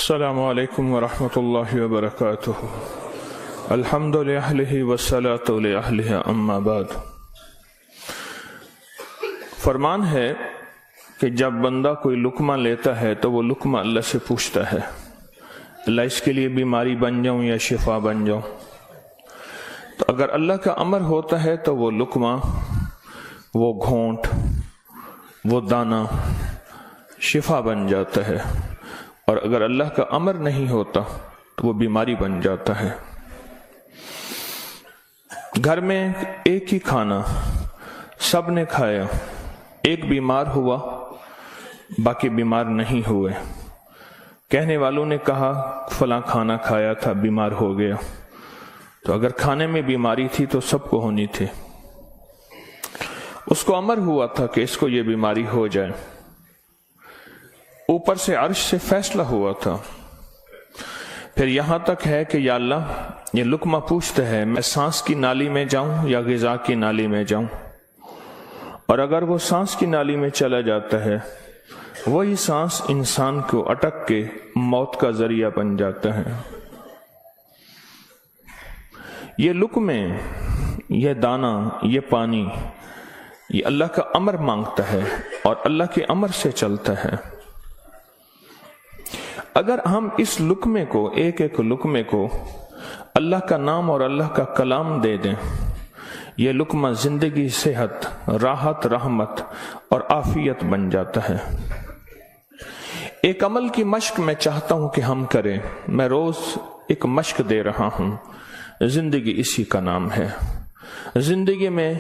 السلام علیکم ورحمۃ اللہ وبرکاتہ۔ الحمد للہ والصلاۃ لأہلہ اما بعد۔ فرمان ہے کہ جب بندہ کوئی لقمہ لیتا ہے تو وہ لقمہ اللہ سے پوچھتا ہے، اللہ اس کے لیے بیماری بن جاؤں یا شفا بن جاؤں؟ تو اگر اللہ کا امر ہوتا ہے تو وہ لقمہ، وہ گھونٹ، وہ دانہ شفا بن جاتا ہے، اور اگر اللہ کا امر نہیں ہوتا تو وہ بیماری بن جاتا ہے۔ گھر میں ایک ہی کھانا سب نے کھایا، ایک بیمار ہوا باقی بیمار نہیں ہوئے، کہنے والوں نے کہا فلاں کھانا کھایا تھا بیمار ہو گیا، تو اگر کھانے میں بیماری تھی تو سب کو ہونی تھی۔ اس کو امر ہوا تھا کہ اس کو یہ بیماری ہو جائے، اوپر سے عرش سے فیصلہ ہوا تھا۔ پھر یہاں تک ہے کہ یا اللہ یہ لقمہ پوچھتا ہے میں سانس کی نالی میں جاؤں یا غذا کی نالی میں جاؤں، اور اگر وہ سانس کی نالی میں چلا جاتا ہے وہی سانس انسان کو اٹک کے موت کا ذریعہ بن جاتا ہے۔ یہ لقمے، یہ دانہ، یہ پانی، یہ اللہ کا امر مانگتا ہے اور اللہ کے امر سے چلتا ہے۔ اگر ہم اس لقمے کو، ایک ایک لقمے کو اللہ کا نام اور اللہ کا کلام دے دیں، یہ لقمہ زندگی، صحت، راحت، رحمت اور عافیت بن جاتا ہے۔ ایک عمل کی مشق میں چاہتا ہوں کہ ہم کریں، میں روز ایک مشق دے رہا ہوں، زندگی اسی کا نام ہے۔ زندگی میں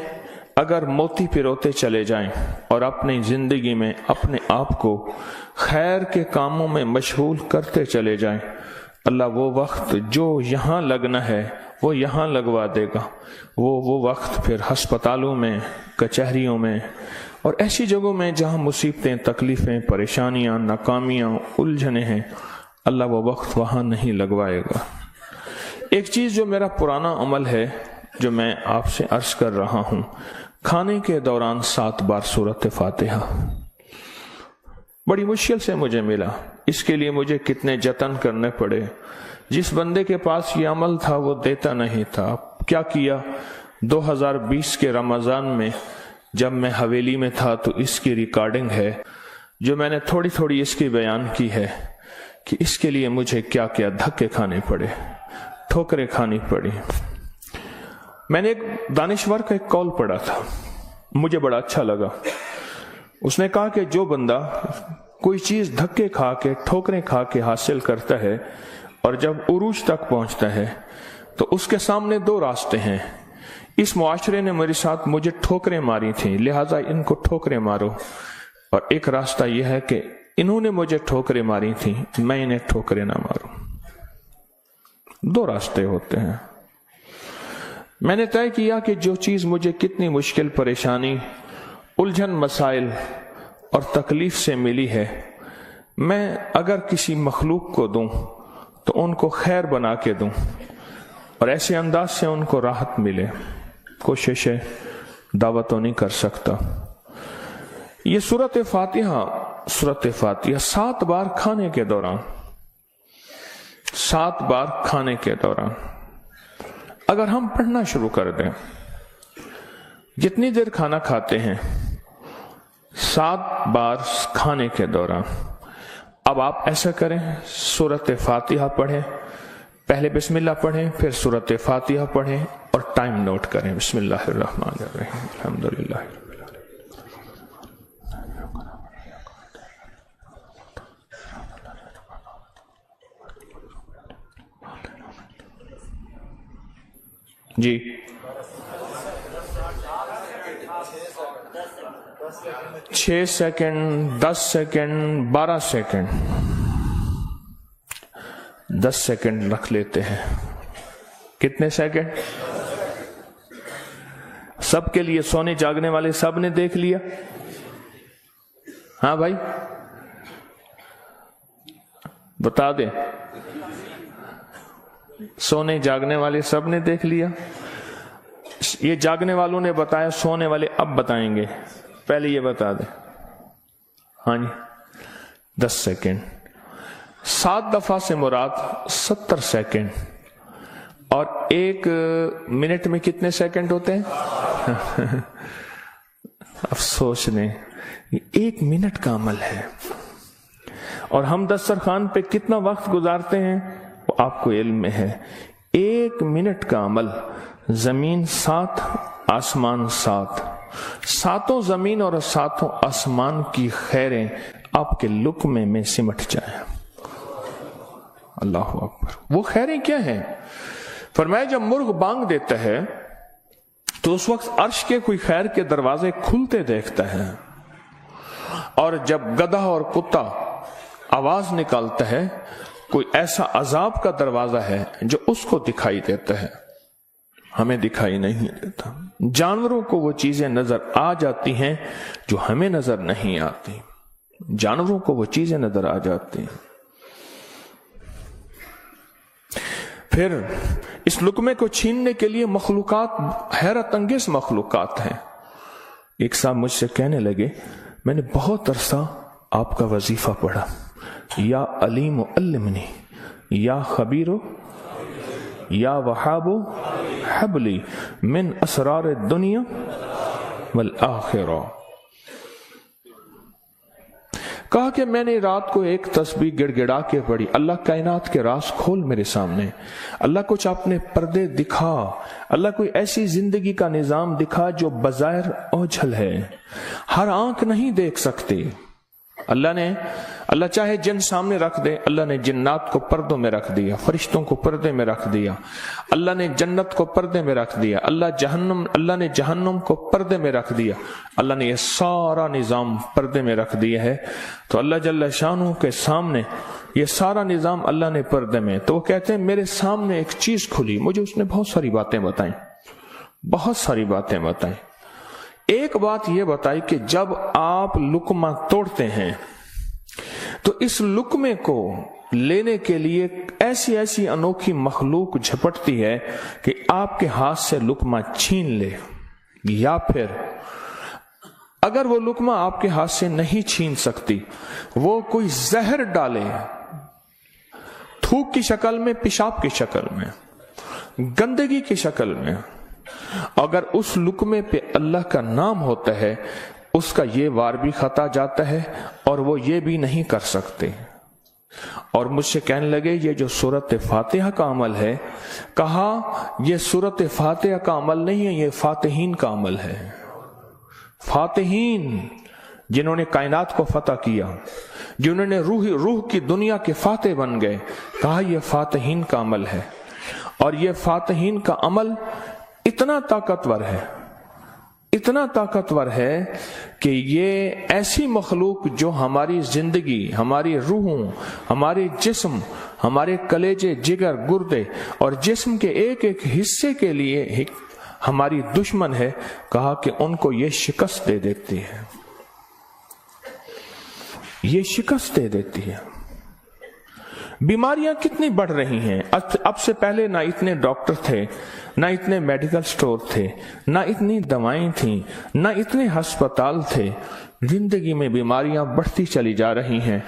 اگر موتی پروتے چلے جائیں اور اپنی زندگی میں اپنے آپ کو خیر کے کاموں میں مشغول کرتے چلے جائیں، اللہ وہ وقت جو یہاں لگنا ہے وہ یہاں لگوا دے گا۔ وہ وقت پھر ہسپتالوں میں، کچہریوں میں اور ایسی جگہوں میں جہاں مصیبتیں، تکلیفیں، پریشانیاں، ناکامیاں، الجھنیں ہیں، اللہ وہ وقت وہاں نہیں لگوائے گا۔ ایک چیز جو میرا پرانا عمل ہے جو میں آپ سے عرض کر رہا ہوں، کھانے کے دوران 7 بار سورۃ فاتحہ، بڑی مشکل سے مجھے ملا، اس کے لیے مجھے کتنے جتن کرنے پڑے۔ جس بندے کے پاس یہ عمل تھا وہ دیتا نہیں تھا۔ کیا کیا، 2020 کے رمضان میں جب میں حویلی میں تھا تو اس کی ریکارڈنگ ہے جو میں نے تھوڑی تھوڑی اس کی بیان کی ہے کہ اس کے لیے مجھے کیا کیا دھکے کھانے پڑے، ٹھوکریں کھانی پڑی۔ میں نے ایک دانشور کا ایک قول پڑھا تھا، مجھے بڑا اچھا لگا۔ اس نے کہا کہ جو بندہ کوئی چیز دھکے کھا کے، ٹھوکریں کھا کے حاصل کرتا ہے اور جب عروج تک پہنچتا ہے تو اس کے سامنے 2 راستے ہیں۔ اس معاشرے نے میرے ساتھ مجھے ٹھوکریں ماری تھیں، لہٰذا ان کو ٹھوکریں مارو، اور ایک راستہ یہ ہے کہ انہوں نے مجھے ٹھوکریں ماری تھیں، میں انہیں ٹھوکریں نہ ماروں۔ 2 راستے ہوتے ہیں۔ میں نے طے کیا کہ جو چیز مجھے کتنی مشکل، پریشانی، الجھن، مسائل اور تکلیف سے ملی ہے، میں اگر کسی مخلوق کو دوں تو ان کو خیر بنا کے دوں اور ایسے انداز سے ان کو راحت ملے۔ کوشش ہے، دعوت تو نہیں کر سکتا۔ یہ سورۃ فاتحہ 7 بار کھانے کے دوران، 7 بار کھانے کے دوران اگر ہم پڑھنا شروع کر دیں، جتنی دیر کھانا کھاتے ہیں 7 بار کھانے کے دوران، اب آپ ایسا کریں، سورۃ فاتحہ پڑھیں، پہلے بسم اللہ پڑھیں، پھر سورۃ فاتحہ پڑھیں اور ٹائم نوٹ کریں۔ بسم اللہ الرحمن الرحیم، الحمدللہ۔ جی 6 سیکنڈ، 10 سیکنڈ، 12 سیکنڈ، 10 سیکنڈ رکھ لیتے ہیں۔ کتنے سیکنڈ؟ سب کے لیے، سونے جاگنے والے سب نے دیکھ لیا؟ ہاں بھائی بتا دیں، سونے جاگنے والے سب نے دیکھ لیا؟ یہ جاگنے والوں نے بتایا، سونے والے اب بتائیں گے، پہلے یہ بتا دیں۔ ہاں جی 10 سیکنڈ۔ 7 دفعہ سے مراد 70 سیکنڈ، اور 1 منٹ میں کتنے سیکنڈ ہوتے ہیں؟ اب سوچ لیں، 1 منٹ کا عمل ہے، اور ہم دسترخوان پہ کتنا وقت گزارتے ہیں وہ آپ کو علم میں ہے۔ 1 منٹ کا عمل، زمین 7 آسمان 7، 7 زمین اور 7 آسمان کی خیریں آپ کے لقمے میں سمٹ جائیں۔ اللہ اکبر۔ وہ خیریں کیا ہیں؟ فرمایا جب مرغ بانگ دیتا ہے تو اس وقت عرش کے کوئی خیر کے دروازے کھلتے دیکھتا ہے، اور جب گدھا اور کتا آواز نکالتا ہے کوئی ایسا عذاب کا دروازہ ہے جو اس کو دکھائی دیتا ہے، ہمیں دکھائی نہیں دیتا۔ جانوروں کو وہ چیزیں نظر آ جاتی ہیں جو ہمیں نظر نہیں آتی، جانوروں کو وہ چیزیں نظر آ جاتی ہیں۔ پھر اس لقمے کو چھیننے کے لیے مخلوقات، حیرت انگیز مخلوقات ہیں۔ ایک صاحب مجھ سے کہنے لگے، میں نے بہت عرصہ آپ کا وظیفہ پڑھا، یا علیم علمنی، یا خبیر یا وہاب حبلی من اسرار الدنیا والآخرہ۔ کہا کہ میں نے رات کو ایک تسبیح گڑ گڑا کے پڑھی، اللہ کائنات کے راز کھول میرے سامنے، اللہ کچھ اپنے پردے دکھا، اللہ کوئی ایسی زندگی کا نظام دکھا جو بظاہر اوجھل ہے، ہر آنکھ نہیں دیکھ سکتی۔ اللہ چاہے جن سامنے رکھ دے، اللہ نے جنات کو پردوں میں رکھ دیا، فرشتوں کو پردے میں رکھ دیا، اللہ نے جنت کو پردے میں رکھ دیا، اللہ نے جہنم کو پردے میں رکھ دیا، اللہ نے یہ سارا نظام پردے میں رکھ دیا ہے۔ تو اللہ جل شانہ کے سامنے یہ سارا نظام اللہ نے پردے میں، تو وہ کہتے ہیں میرے سامنے ایک چیز کھلی، مجھے اس نے بہت ساری باتیں بتائیں، بہت ساری باتیں بتائیں۔ ایک بات یہ بتائی کہ جب آپ لقمہ توڑتے ہیں تو اس لقمے کو لینے کے لیے ایسی ایسی انوکھی مخلوق جھپٹتی ہے کہ آپ کے ہاتھ سے لقمہ چھین لے، یا پھر اگر وہ لقمہ آپ کے ہاتھ سے نہیں چھین سکتی، وہ کوئی زہر ڈالے، تھوک کی شکل میں، پیشاب کی شکل میں، گندگی کی شکل میں، اگر اس لقمے پہ اللہ کا نام ہوتا ہے اس کا یہ وار بھی خطا جاتا ہے اور وہ یہ بھی نہیں کر سکتے۔ اور مجھ سے کہنے لگے یہ جو سورۃ فاتحہ کا عمل ہے، کہا یہ سورۃ فاتحہ کا عمل نہیں ہے، یہ فاتحین کا عمل ہے۔ فاتحین جنہوں نے کائنات کو فتح کیا، جنہوں نے روح کی دنیا کے فاتح بن گئے، کہا یہ فاتحین کا عمل ہے۔ اور یہ فاتحین کا عمل اتنا طاقتور ہے، اتنا طاقتور ہے کہ یہ ایسی مخلوق جو ہماری زندگی، ہماری روحوں، ہمارے جسم، ہمارے کلیجے، جگر، گردے اور جسم کے ایک ایک حصے کے لیے ہماری دشمن ہے، کہا کہ ان کو یہ شکست دے دیتی ہے، یہ شکست دے دیتی ہے۔ بیماریاں کتنی بڑھ رہی ہیں، اب سے پہلے نہ اتنے ڈاکٹر تھے، نہ اتنے میڈیکل سٹور تھے، نہ اتنی دوائیں تھیں، نہ اتنے ہسپتال تھے۔ زندگی میں بیماریاں بڑھتی چلی جا رہی ہیں،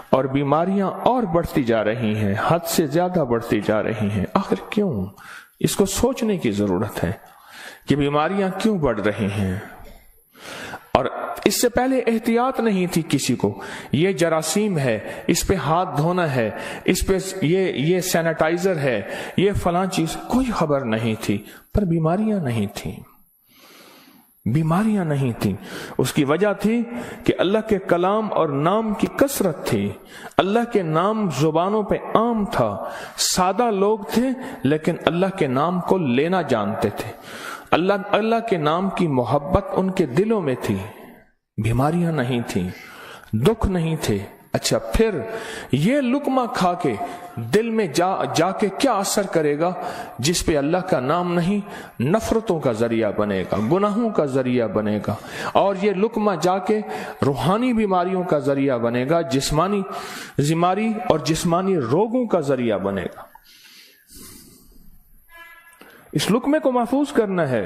اور بیماریاں اور بڑھتی جا رہی ہیں، حد سے زیادہ بڑھتی جا رہی ہیں۔ آخر کیوں؟ اس کو سوچنے کی ضرورت ہے کہ بیماریاں کیوں بڑھ رہی ہیں۔ اور اس سے پہلے احتیاط نہیں تھی کسی کو، یہ جراثیم ہے، اس پہ ہاتھ دھونا ہے، اس پہ یہ سینیٹائزر ہے، یہ فلاں چیز، کوئی خبر نہیں تھی، پر بیماریاں نہیں تھیں، بیماریاں نہیں تھیں۔ اس کی وجہ تھی کہ اللہ کے کلام اور نام کی کثرت تھی، اللہ کے نام زبانوں پہ عام تھا، سادہ لوگ تھے لیکن اللہ کے نام کو لینا جانتے تھے، اللہ کے نام کی محبت ان کے دلوں میں تھی، بیماریاں نہیں تھیں، دکھ نہیں تھے۔ اچھا، پھر یہ لقمہ کھا کے دل میں جا کے کیا اثر کرے گا؟ جس پہ اللہ کا نام نہیں، نفرتوں کا ذریعہ بنے گا، گناہوں کا ذریعہ بنے گا، اور یہ لقمہ جا کے روحانی بیماریوں کا ذریعہ بنے گا، جسمانی بیماری اور جسمانی روگوں کا ذریعہ بنے گا۔ اس لقمے کو محفوظ کرنا ہے۔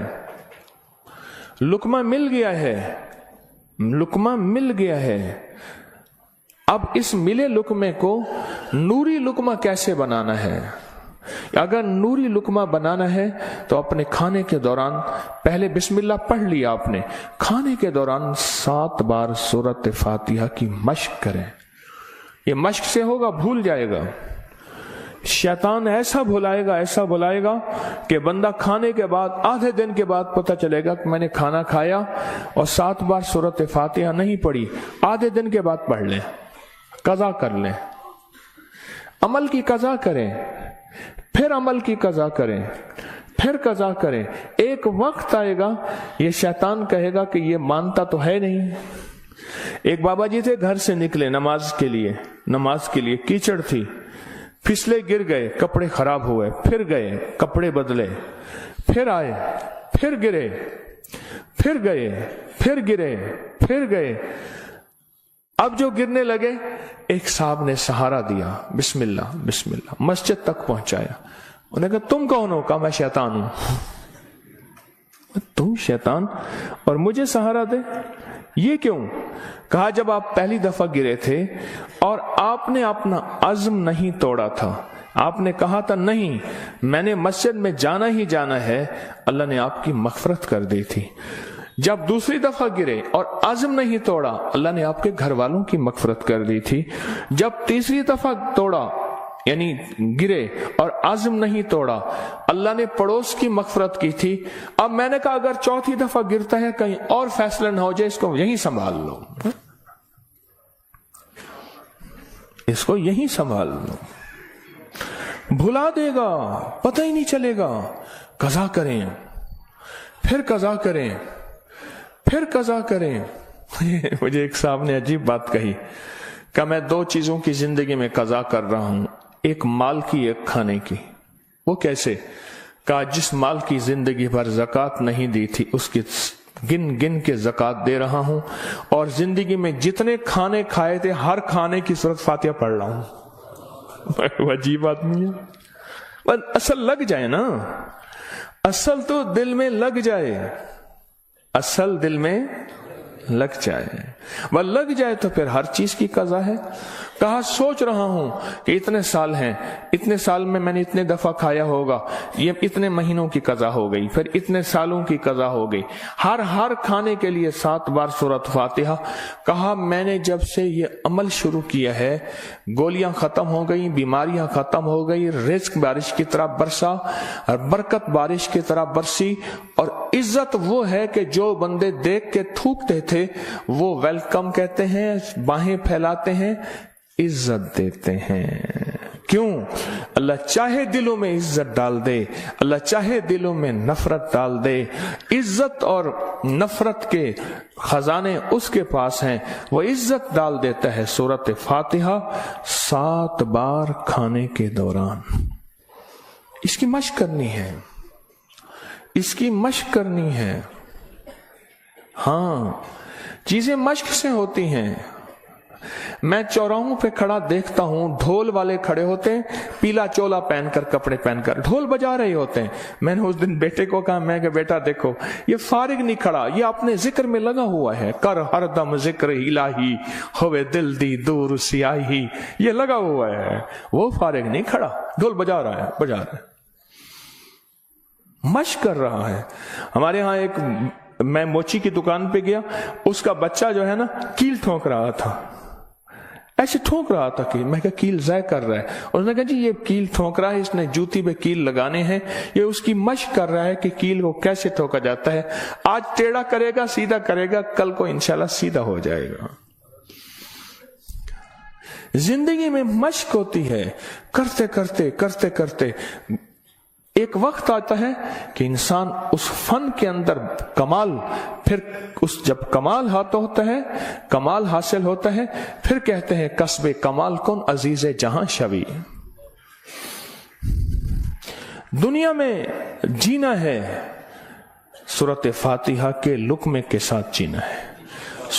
لقمہ مل گیا ہے، لقمہ مل گیا ہے، اب اس ملے لقمے کو نوری لقمہ کیسے بنانا ہے؟ اگر نوری لقمہ بنانا ہے تو اپنے کھانے کے دوران پہلے بسم اللہ پڑھ لیا آپ نے، کھانے کے دوران 7 بار سورۃ فاتحہ کی مشق کریں. یہ مشق سے ہوگا، بھول جائے گا. شیطان ایسا بھلائے گا کہ بندہ کھانے کے بعد آدھے دن کے بعد پتہ چلے گا کہ میں نے کھانا کھایا اور 7 بار سورۃ فاتحہ نہیں پڑھی. آدھے دن کے بعد پڑھ لیں، قضا کر لیں. عمل کی قضا کریں، پھر عمل کی قضا کریں، پھر قضا کریں. ایک وقت آئے گا یہ شیطان کہے گا کہ یہ مانتا تو ہے نہیں. ایک بابا جی تھے، گھر سے نکلے نماز کے لیے کیچڑ تھی، پھسلے گر گئے، کپڑے خراب ہوئے، پھر گئے کپڑے بدلے، پھر آئے، پھر گرے، پھر گئے، پھر گرے، پھر گئے. اب جو گرنے لگے ایک صاحب نے سہارا دیا، بسم اللہ بسم اللہ، مسجد تک پہنچایا. انہوں نے کہا تم کون ہو؟ کہا میں شیطان ہوں. تم شیطان اور مجھے سہارا دے؟ یہ کیوں؟ کہا جب آپ پہلی دفعہ گرے تھے اور آپ نے اپنا عزم نہیں توڑا تھا، آپ نے کہا تھا نہیں میں نے مسجد میں جانا ہی جانا ہے، اللہ نے آپ کی مغفرت کر دی تھی. جب دوسری دفعہ گرے اور عزم نہیں توڑا، اللہ نے آپ کے گھر والوں کی مغفرت کر دی تھی. جب تیسری دفعہ توڑا یعنی گرے اور عزم نہیں توڑا، اللہ نے پڑوس کی مغفرت کی تھی. اب میں نے کہا اگر چوتھی دفعہ گرتا ہے کہیں اور فیصلہ نہ ہو جائے، اس کو یہیں سنبھال لو، اس کو یہیں سنبھال لو. بھلا دے گا، پتہ ہی نہیں چلے گا. قضا کریں، پھر قضا کریں، پھر قضا کریں. مجھے ایک صاحب نے عجیب بات کہی کہ میں 2 چیزوں کی زندگی میں قضا کر رہا ہوں، ایک مال کی، ایک کھانے کی. وہ کیسے؟ کہا جس مال کی زندگی بھر زکوٰۃ نہیں دی تھی اس کی گن گن کے زکوٰۃ دے رہا ہوں، اور زندگی میں جتنے کھانے کھائے تھے ہر کھانے کی سورۃ فاتحہ پڑھ رہا ہوں. عجیب آدمی ہے. بس اصل لگ جائے نا، اصل تو دل میں لگ جائے، اصل دل میں لگ جائے. وہ لگ جائے تو پھر ہر چیز کی قضا ہے. کہا سوچ رہا ہوں کہ اتنے سال ہیں، اتنے سال میں میں نے اتنے دفعہ کھایا ہوگا، یہ اتنے مہینوں کی قضا ہو گئی، پھر اتنے سالوں کی قضا ہو گئی، ہر کھانے کے لیے 7 بار سورۃ فاتحہ. کہا میں نے جب سے یہ عمل شروع کیا ہے، گولیاں ختم ہو گئی، بیماریاں ختم ہو گئی، رزق بارش کی طرح برسا، برکت بارش کی طرح برسی. اور عزت وہ ہے کہ جو بندے دیکھ کے تھوکتے تھے وہ ویلکم کہتے ہیں، باہیں پھیلاتے ہیں، عزت دیتے ہیں. کیوں؟ اللہ چاہے دلوں میں عزت ڈال دے، اللہ چاہے دلوں میں نفرت ڈال دے. عزت اور نفرت کے خزانے اس کے پاس ہیں، وہ عزت ڈال دیتا ہے. سورۃ فاتحہ 7 بار کھانے کے دوران. اس کی مشق کرنی ہے، اس کی مشق کرنی ہے. ہاں چیزیں مشق سے ہوتی ہیں. میں چوراہوں پہ کھڑا دیکھتا ہوں، ڈھول والے کھڑے ہوتے ہیں، پیلا چولا پہن کر، کپڑے پہن کر ڈھول بجا رہے ہوتے ہیں. میں نے اس دن بیٹے کو کہا، میں کہ بیٹا دیکھو یہ فارغ نہیں کھڑا، یہ اپنے ذکر میں لگا ہوا ہے. کر ہر دم ذکر الہی، ہوئے دل دی دور سیاہی، یہ لگا ہوا ہے. وہ فارغ نہیں کھڑا، ڈھول بجا رہا ہے، مشق کر رہا ہے. ہمارے ہاں ایک، میں موچی کی دکان پہ گیا، اس کا بچہ جو ہے نا کیل ٹھونک رہا تھا، ایسے ٹھونک رہا تھا کہ میں کہا کیل ضائع کر رہا ہے. اور انہوں نے کہا جی یہ کیل ٹھونک رہا ہے، اس نے جوتی پہ کیل لگانے ہیں، یہ اس کی مشق کر رہا ہے کہ کیل کو کیسے ٹھوکا جاتا ہے. آج ٹیڑھا کرے گا، سیدھا کرے گا، کل کو انشاءاللہ سیدھا ہو جائے گا. زندگی میں مشق ہوتی ہے، کرتے کرتے کرتے کرتے ایک وقت آتا ہے کہ انسان اس فن کے اندر کمال، پھر اس جب کمال ہوتا ہے، کمال حاصل ہوتا ہے، پھر کہتے ہیں کسب کمال کن عزیز جہاں شوی. دنیا میں جینا ہے سورۃ فاتحہ کے لقمے کے ساتھ جینا ہے،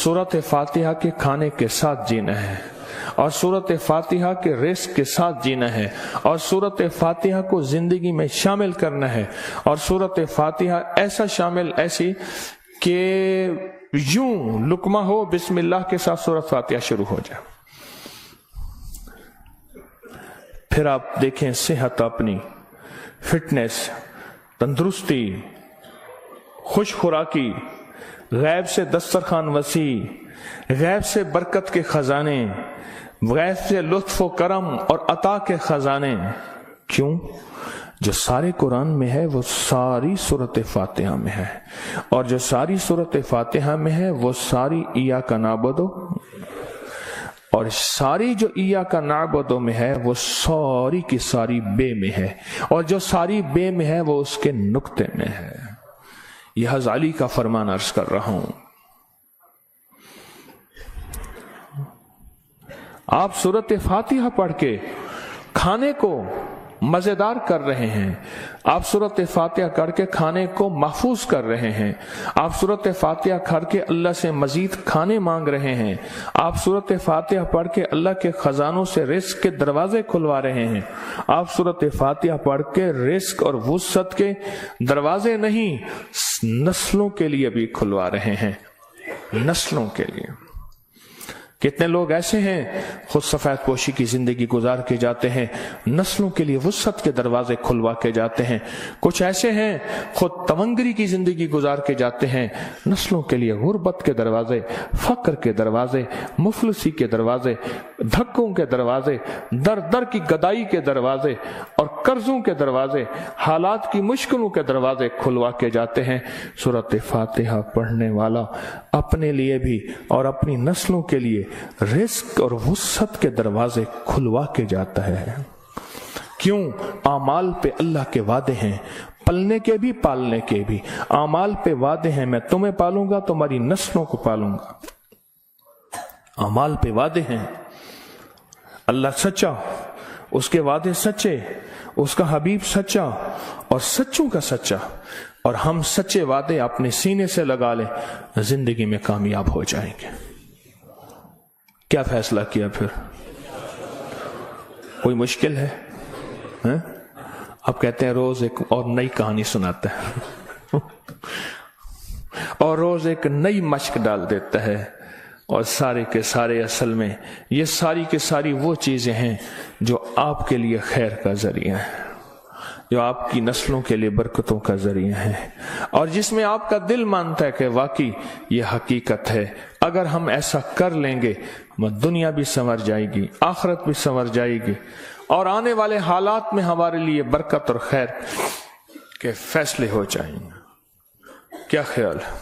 سورۃ فاتحہ کے کھانے کے ساتھ جینا ہے، اور سورۃ فاتحہ کے رزق کے ساتھ جینا ہے، اور سورۃ فاتحہ کو زندگی میں شامل کرنا ہے. اور سورۃ فاتحہ ایسا شامل، ایسی کہ یوں لقمہ ہو، بسم اللہ کے ساتھ سورۃ فاتحہ شروع ہو جائے. پھر آپ دیکھیں صحت اپنی، فٹنس، تندرستی، خوش خوراکی، غیب سے دسترخوان وسیع، غیب سے برکت کے خزانے، غیب سے لطف و کرم اور عطا کے خزانے. کیوں؟ جو سارے قرآن میں ہے وہ ساری سورۃ فاتحہ میں ہے، اور جو ساری سورۃ فاتحہ میں ہے وہ ساری ایاک نعبد، اور ساری جو ایاک نعبد میں ہے وہ ساری کی ساری بے میں ہے، اور جو ساری بے میں ہے وہ اس کے نقطے میں ہے. یہ غزالی کا فرمان عرض کر رہا ہوں. آپ سورۃ فاتحہ پڑھ کے کھانے کو مزیدار کر رہے ہیں، آپ سورۃ فاتحہ کر کے کھانے کو محفوظ کر رہے ہیں، آپ سورۃ فاتحہ کر کے اللہ سے مزید کھانے مانگ رہے ہیں، آپ سورۃ فاتحہ پڑھ کے اللہ کے خزانوں سے رزق کے دروازے کھلوا رہے ہیں، آپ سورۃ فاتحہ پڑھ کے رزق اور وسعت کے دروازے نہیں نسلوں کے لیے بھی کھلوا رہے ہیں، نسلوں کے لیے. کتنے لوگ ایسے ہیں خود سفید پوشی کی زندگی گزار کے جاتے ہیں، نسلوں کے لیے وسعت کے دروازے کھلوا کے جاتے ہیں. کچھ ایسے ہیں خود تونگری کی زندگی گزار کے جاتے ہیں، نسلوں کے لیے غربت کے دروازے، فقر کے دروازے، مفلسی کے دروازے، دھکوں کے دروازے، در در کی گدائی کے دروازے اور قرضوں کے دروازے، حالات کی مشکلوں کے دروازے کھلوا کے جاتے ہیں. سورۃ فاتحہ پڑھنے والا اپنے لیے بھی اور اپنی نسلوں کے لیے رزق اور وسعت کے دروازے کھلوا کے جاتا ہے. کیوں؟ اعمال پہ اللہ کے وعدے ہیں، پلنے کے بھی پالنے کے بھی. اعمال پہ وعدے ہیں، میں تمہیں پالوں گا، تمہاری نسلوں کو پالوں گا. اعمال پہ وعدے ہیں. اللہ سچا، اس کے وعدے سچے، اس کا حبیب سچا اور سچوں کا سچا، اور ہم سچے وعدے اپنے سینے سے لگا لیں، زندگی میں کامیاب ہو جائیں گے. کیا فیصلہ کیا پھر؟ کوئی مشکل ہے؟ اب کہتے ہیں روز ایک اور نئی کہانی سناتا ہے اور روز ایک نئی مشق ڈال دیتا ہے، اور سارے کے سارے اصل میں یہ ساری کے ساری وہ چیزیں ہیں جو آپ کے لیے خیر کا ذریعہ ہے، جو آپ کی نسلوں کے لیے برکتوں کا ذریعہ ہے، اور جس میں آپ کا دل مانتا ہے کہ واقعی یہ حقیقت ہے. اگر ہم ایسا کر لیں گے دنیا بھی سنور جائے گی، آخرت بھی سنور جائے گی، اور آنے والے حالات میں ہمارے لیے برکت اور خیر کے فیصلے ہو جائیں گے. کیا خیال ہے؟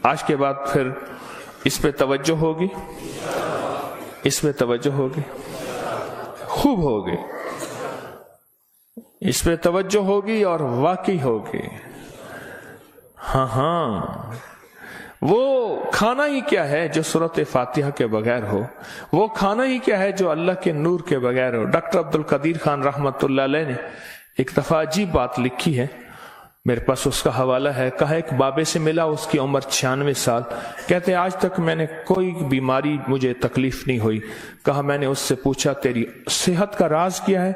آج کے بعد پھر اس پہ توجہ ہوگی، اس پہ توجہ ہوگی، خوب ہوگی، اس پہ توجہ ہوگی اور واقعی ہوگی. ہاں وہ کھانا ہی کیا ہے جو سورۃ فاتحہ کے بغیر ہو، وہ کھانا ہی کیا ہے جو اللہ کے نور کے بغیر ہو. ڈاکٹر عبد القدیر خان رحمت اللہ علیہ نے ایک دفعہ عجیب بات لکھی ہے، میرے پاس اس کا حوالہ ہے. کہا ایک بابے سے ملا، اس کی عمر 96 سال. کہتے آج تک میں نے کوئی بیماری مجھے تکلیف نہیں ہوئی. کہا میں نے اس سے پوچھا تیری صحت کا راز کیا ہے؟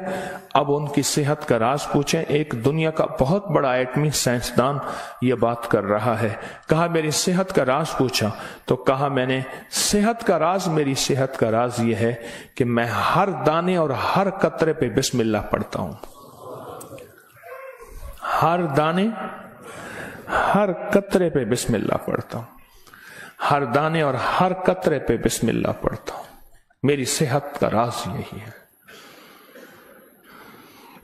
اب ان کی صحت کا راز پوچھیں، ایک دنیا کا بہت بڑا ایٹمی سائنسدان یہ بات کر رہا ہے. کہا میری صحت کا راز پوچھا تو کہا میں نے صحت کا راز، میری صحت کا راز یہ ہے کہ میں ہر دانے اور ہر قطرے پہ بسم اللہ پڑھتا ہوں. ہر دانے، ہر قطرے پہ بسم اللہ پڑھتا ہوں، ہر دانے اور ہر قطرے پہ بسم اللہ پڑھتا ہوں. میری صحت کا راز یہی ہے.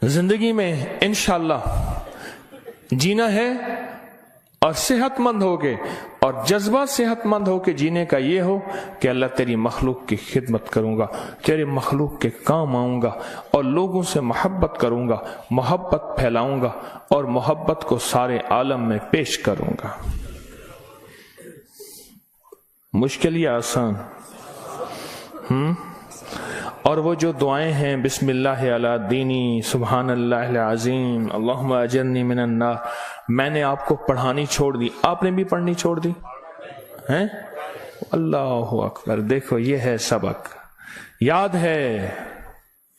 زندگی میں انشاءاللہ جینا ہے اور صحت مند ہوگے، اور جذبہ صحت مند ہو کے جینے کا یہ ہو کہ اللہ تیری مخلوق کی خدمت کروں گا، تیرے مخلوق کے کام آؤں گا، اور لوگوں سے محبت کروں گا، محبت پھیلاؤں گا، اور محبت کو سارے عالم میں پیش کروں گا. مشکل یا آسان؟ اور وہ جو دعائیں ہیں بسم اللہ علی دینی، سبحان اللہ العظیم، اللہم اجرنی من النار، میں نے آپ کو پڑھانی چھوڑ دی، آپ نے بھی پڑھنی چھوڑ دی ہیں؟ اللہ اکبر. دیکھو یہ ہے سبق، یاد ہے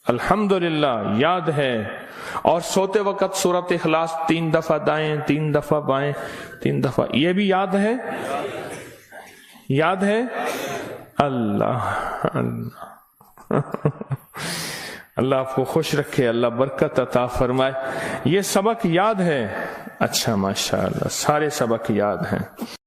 الحمدللہ، یاد ہے. اور سوتے وقت سورۃ اخلاص 3 دفعہ دائیں، 3 دفعہ بائیں، 3 دفعہ، یہ بھی یاد ہے، یاد ہے. اللہ اللہ اللہ آپ کو خوش رکھے، اللہ برکت عطا فرمائے۔ یہ سبق یاد ہے؟ اچھا، ماشاءاللہ سارے سبق یاد ہیں۔